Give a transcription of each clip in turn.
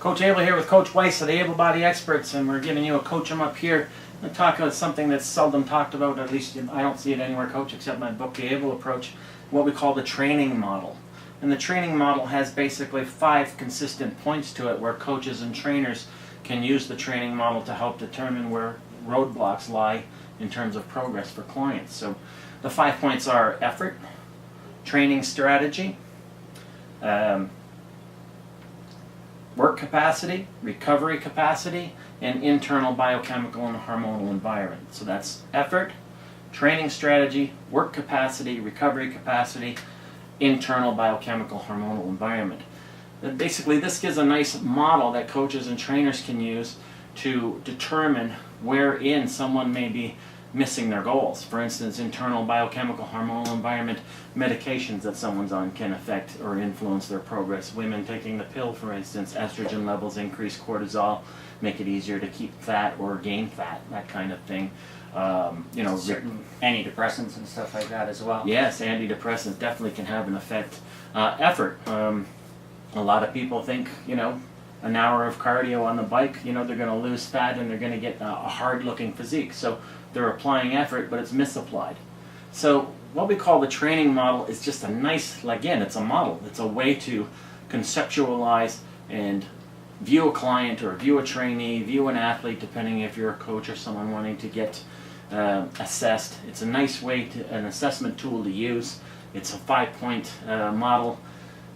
Coach Abel here with Coach Weiss of the Able Body Experts, and we're giving you a Coach 'em Up here. I'm talking about something that's seldom talked about, at least I don't see it anywhere, Coach, except my book, The Able Approach, what we call the training model. And the training model has basically 5 consistent points to it where coaches and trainers can use the training model to help determine where roadblocks lie in terms of progress for clients. So the 5 points are effort, training strategy, work capacity, recovery capacity, and internal biochemical and hormonal environment. So that's effort, training strategy, work capacity, recovery capacity, internal biochemical hormonal environment. And basically, this gives a nice model that coaches and trainers can use to determine wherein someone may be missing their goals. For instance, internal biochemical hormonal environment, medications that someone's on can affect or influence their progress. Women taking the pill, for instance, estrogen levels increase cortisol, make it easier to keep fat or gain fat, that kind of thing. Certain antidepressants and stuff like that as well. Yes, antidepressants definitely can have an effect. Effort. A lot of people think, an hour of cardio on the bike, they're going to lose fat and they're going to get a hard-looking physique. So they're applying effort, but it's misapplied. So what we call the training model is just a nice, again, it's a model. It's a way to conceptualize and view a client or view a trainee, view an athlete, depending if you're a coach or someone wanting to get assessed. It's a nice way an assessment tool to use. It's a 5-point model.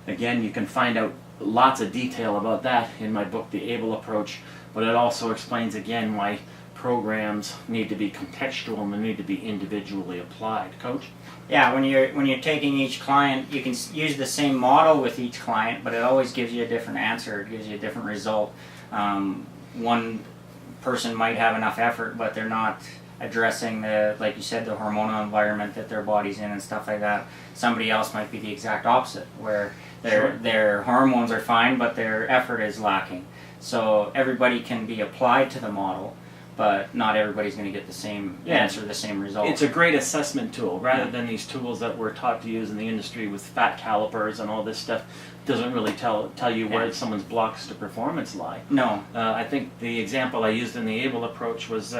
Again, you can find out lots of detail about that in my book, The Able Approach, but it also explains again why programs need to be contextual and they need to be individually applied. Coach? Yeah, when you're taking each client, you can use the same model with each client, but it always gives you a different answer. It gives you a different result. One person might have enough effort, but they're not addressing like you said, the hormonal environment that their body's in and stuff like that. Somebody else might be the exact opposite, where their hormones are fine, but their effort is lacking. So everybody can be applied to the model, but not everybody's going to get the same answer, the same result. It's a great assessment tool, rather than these tools that we're taught to use in the industry with fat calipers and all this stuff. Doesn't really tell you where someone's blocks to performance lie. No. I think the example I used in the Able Approach was,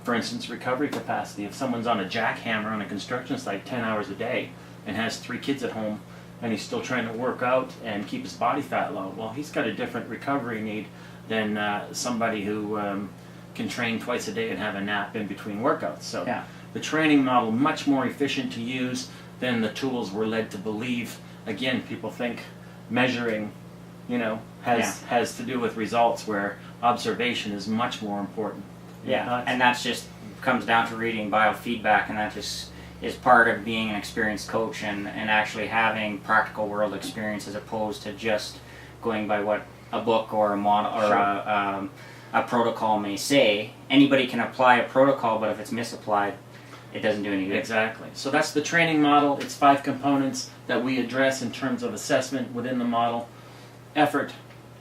for instance, recovery capacity. If someone's on a jackhammer on a construction site 10 hours a day and has 3 kids at home and he's still trying to work out and keep his body fat low, well, he's got a different recovery need than somebody who can train twice a day and have a nap in between workouts. So the training model, much more efficient to use than the tools we're led to believe. Again, people think measuring, has to do with results, where observation is much more important. Yeah, and that's just comes down to reading biofeedback, and that just is part of being an experienced coach and actually having practical world experience as opposed to just going by what a book or a model or a protocol may say. Anybody can apply a protocol, but if it's misapplied, it doesn't do any good. Exactly. So that's the training model. It's 5 components that we address in terms of assessment within the model: effort,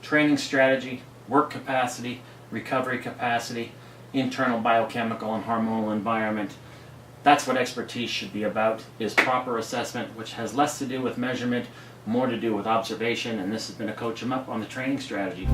training strategy, work capacity, recovery capacity, internal biochemical and hormonal environment. That's what expertise should be about, is proper assessment, which has less to do with measurement, more to do with observation, and this has been a Coach 'em Up on the training strategy.